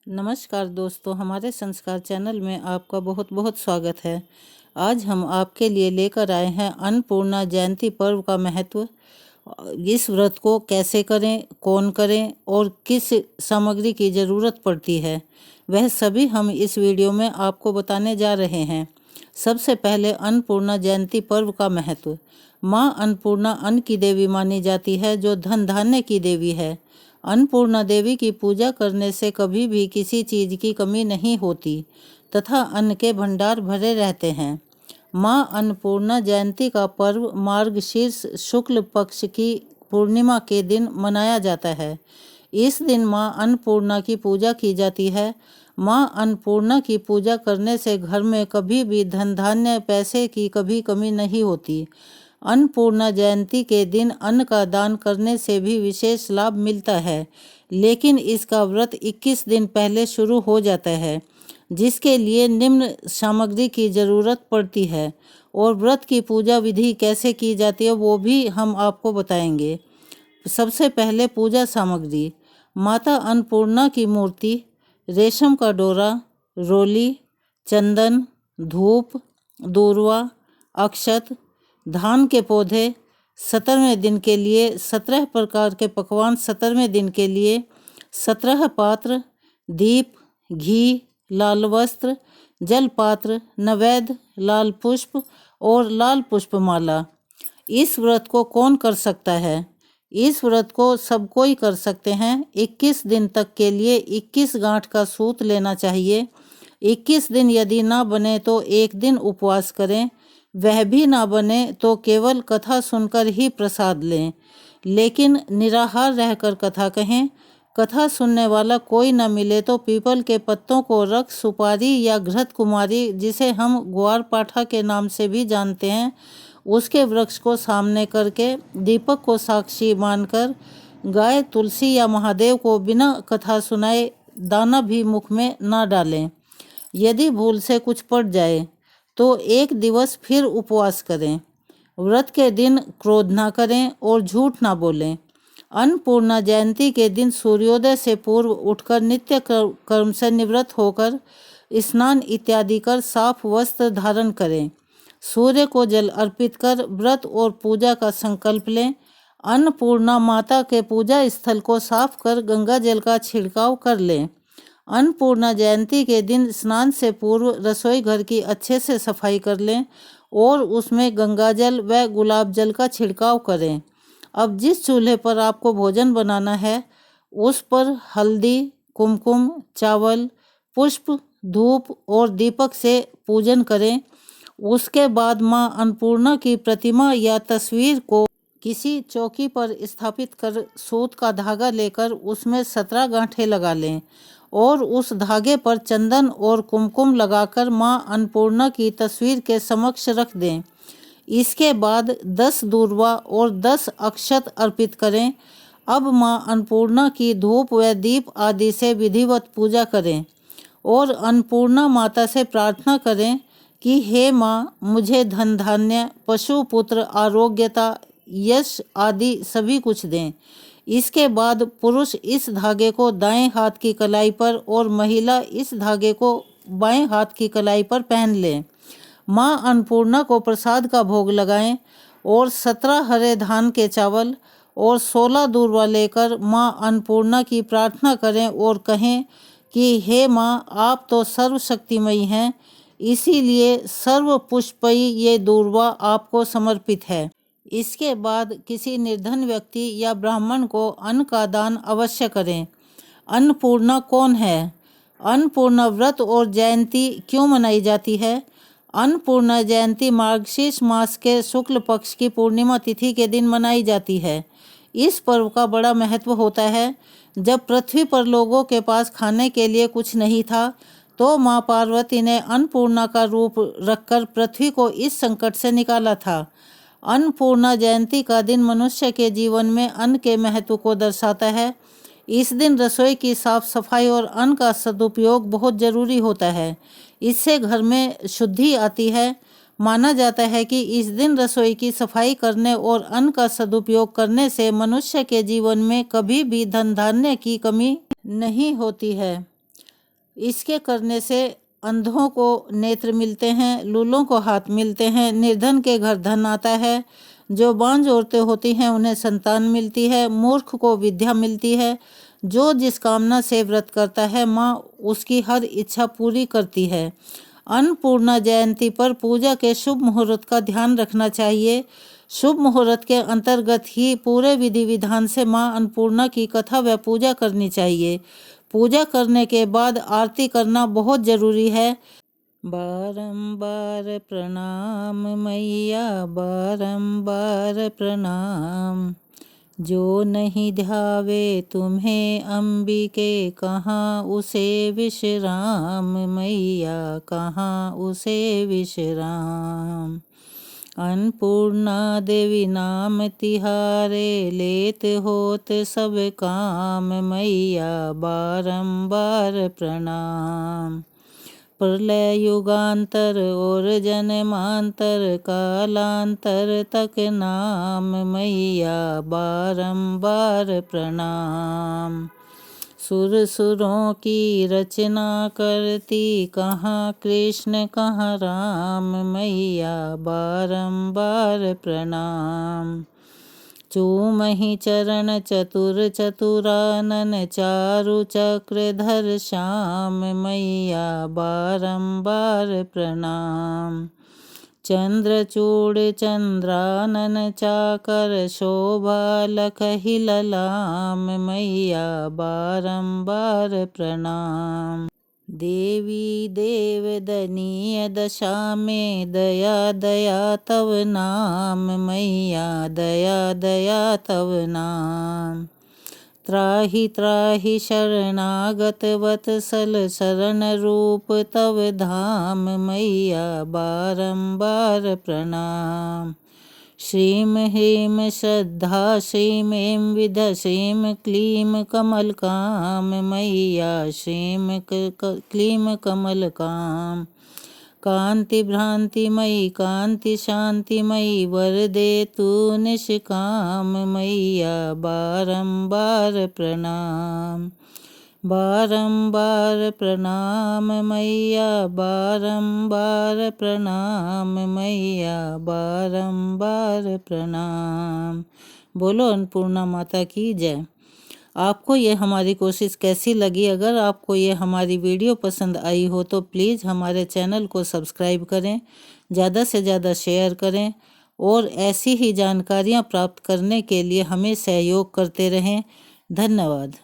नमस्कार दोस्तों, हमारे संस्कार चैनल में आपका बहुत बहुत स्वागत है। आज हम आपके लिए लेकर आए हैं अन्नपूर्णा जयंती पर्व का महत्व। इस व्रत को कैसे करें, कौन करें और किस सामग्री की ज़रूरत पड़ती है, वह सभी हम इस वीडियो में आपको बताने जा रहे हैं। सबसे पहले अन्नपूर्णा जयंती पर्व का महत्व। माँ अन्नपूर्णा अन्न की देवी मानी जाती है, जो धन धान्य की देवी है। अन्नपूर्णा देवी की पूजा करने से कभी भी किसी चीज़ की कमी नहीं होती तथा अन्न के भंडार भरे रहते हैं। माँ अन्नपूर्णा जयंती का पर्व मार्गशीर्ष शुक्ल पक्ष की पूर्णिमा के दिन मनाया जाता है। इस दिन माँ अन्नपूर्णा की पूजा की जाती है। माँ अन्नपूर्णा की पूजा करने से घर में कभी भी धन धान्य पैसे की कभी कमी नहीं होती। अन्नपूर्णा जयंती के दिन अन्न का दान करने से भी विशेष लाभ मिलता है, लेकिन इसका व्रत 21 दिन पहले शुरू हो जाता है, जिसके लिए निम्न सामग्री की ज़रूरत पड़ती है और व्रत की पूजा विधि कैसे की जाती है वो भी हम आपको बताएंगे। सबसे पहले पूजा सामग्री। माता अन्नपूर्णा की मूर्ति, रेशम का डोरा, रोली, चंदन, धूप, दूर्वा, अक्षत, धान के पौधे। 17वें दिन के लिए 17 प्रकार के पकवान। 17वें दिन के लिए 17 पात्र, दीप, घी, लाल वस्त्र, जल पात्र, नैवेद्य, लाल पुष्प और लाल पुष्प माला। इस व्रत को कौन कर सकता है? इस व्रत को सब कोई कर सकते हैं। 21 दिन तक के लिए 21 गांठ का सूत लेना चाहिए। 21 दिन यदि ना बने तो एक दिन उपवास करें। वह भी ना बने तो केवल कथा सुनकर ही प्रसाद लें, लेकिन निराहार रहकर कथा कहें। कथा सुनने वाला कोई न मिले तो पीपल के पत्तों को रख सुपारी या घृत कुमारी, जिसे हम ग्वार पाठा के नाम से भी जानते हैं, उसके वृक्ष को सामने करके दीपक को साक्षी मानकर गाय, तुलसी या महादेव को बिना कथा सुनाए दाना भी मुख में ना डालें। यदि भूल से कुछ पड़ जाए तो एक दिवस फिर उपवास करें। व्रत के दिन क्रोध ना करें और झूठ ना बोलें। अन्नपूर्णा जयंती के दिन सूर्योदय से पूर्व उठकर नित्य कर्म से निवृत्त होकर स्नान इत्यादि कर साफ वस्त्र धारण करें। सूर्य को जल अर्पित कर व्रत और पूजा का संकल्प लें। अन्नपूर्णा माता के पूजा स्थल को साफ कर गंगा जल का छिड़काव कर लें। अन्नपूर्णा जयंती के दिन स्नान से पूर्व रसोई घर की अच्छे से सफाई कर लें और उसमें गंगा जल व गुलाब जल का छिड़काव करें। अब जिस चूल्हे पर आपको भोजन बनाना है उस पर हल्दी, कुमकुम, चावल, पुष्प, धूप और दीपक से पूजन करें। उसके बाद मां अन्नपूर्णा की प्रतिमा या तस्वीर को किसी चौकी पर स्थापित कर सूत का धागा लेकर उसमें 17 गांठें लगा लें और उस धागे पर चंदन और कुमकुम लगाकर मां अन्नपूर्णा की तस्वीर के समक्ष रख दें। इसके बाद 10 दूर्वा और 10 अक्षत अर्पित करें। अब मां अन्नपूर्णा की धूप व दीप आदि से विधिवत पूजा करें और अन्नपूर्णा माता से प्रार्थना करें कि हे माँ, मुझे धन धान्य, पशु पुत्र, आरोग्यता, यश आदि सभी कुछ दें। इसके बाद पुरुष इस धागे को दाएं हाथ की कलाई पर और महिला इस धागे को बाएं हाथ की कलाई पर पहन लें। माँ अन्नपूर्णा को प्रसाद का भोग लगाएं और 17 हरे धान के चावल और 16 दूर्वा लेकर माँ अन्नपूर्णा की प्रार्थना करें और कहें कि हे माँ, आप तो सर्वशक्तिमयी हैं, इसीलिए सर्व पुष्पयी ये दूर्वा आपको समर्पित है। इसके बाद किसी निर्धन व्यक्ति या ब्राह्मण को अन्न का दान अवश्य करें। अन्नपूर्णा कौन है? अन्नपूर्णा व्रत और जयंती क्यों मनाई जाती है? अन्नपूर्णा जयंती मार्गशीर्ष मास के शुक्ल पक्ष की पूर्णिमा तिथि के दिन मनाई जाती है। इस पर्व का बड़ा महत्व होता है। जब पृथ्वी पर लोगों के पास खाने के लिए कुछ नहीं था तो माँ पार्वती ने अन्नपूर्णा का रूप रखकर पृथ्वी को इस संकट से निकाला था। अन्नपूर्णा जयंती का दिन मनुष्य के जीवन में अन्न के महत्व को दर्शाता है। इस दिन रसोई की साफ सफाई और अन्न का सदुपयोग बहुत जरूरी होता है। इससे घर में शुद्धि आती है। माना जाता है कि इस दिन रसोई की सफाई करने और अन्न का सदुपयोग करने से मनुष्य के जीवन में कभी भी धन धान्य की कमी नहीं होती है। इसके करने से अंधों को नेत्र मिलते हैं, लूलों को हाथ मिलते हैं, निर्धन के घर धन आता है, जो बांझ औरतें होती हैं उन्हें संतान मिलती है, मूर्ख को विद्या मिलती है। जो जिस कामना से व्रत करता है माँ उसकी हर इच्छा पूरी करती है। अन्नपूर्णा जयंती पर पूजा के शुभ मुहूर्त का ध्यान रखना चाहिए। शुभ मुहूर्त के अंतर्गत ही पूरे विधि विधान से माँ अन्नपूर्णा की कथा व पूजा करनी चाहिए। पूजा करने के बाद आरती करना बहुत जरूरी है। बारंबार प्रणाम मैया, बारंबार प्रणाम। जो नहीं ध्यावे तुम्हें अंबिके, कहाँ उसे विश्राम मैया, कहाँ उसे विश्राम। अन्नपूर्णा देवी नाम तिहारे, लेत होत सब काम मैया, बारंबार प्रणाम। प्रलय युगांतर और जन्मांतर, कालांतर तक नाम मैया, बारंबार प्रणाम। सुर सुरों की रचना करती, कहाँ कृष्ण कहाँ राम मैया, बारंबार प्रणाम। चूमहि चरण चतुर चतुरानन, चारु चक्रधर श्याम मैया, बारंबार प्रणाम। चंद्रचूड़ चंद्रानन चाकर, शोभा लखहि ललाम मैया, बारंबार प्रणाम। देवी देव दनीय दशा में, दया दया तव नाम मैया, दया दया तव नाम। त्राहि त्राहि शरणागत वत्सल, शरण रूप तव धाम मैया, बारंबार प्रणाम। श्रीम ह्रीम श्रद्धा, श्रीम ऐं विध, श्रीम क्लीम कमल काम मैया, श्रीम क्लीम कमल काम। कांति भ्रांतिमयी कांति शांतिमयी, वरदे तू निष्काम मैया, बारंबार प्रणाम। बारंबार प्रणाम मैया, बारंबार प्रणाम मैया, बारंबार प्रणाम। बोलो अन्नपूर्णा माता की जय। आपको ये हमारी कोशिश कैसी लगी? अगर आपको ये हमारी वीडियो पसंद आई हो तो प्लीज़ हमारे चैनल को सब्सक्राइब करें, ज़्यादा से ज़्यादा शेयर करें और ऐसी ही जानकारियाँ प्राप्त करने के लिए हमें सहयोग करते रहें। धन्यवाद।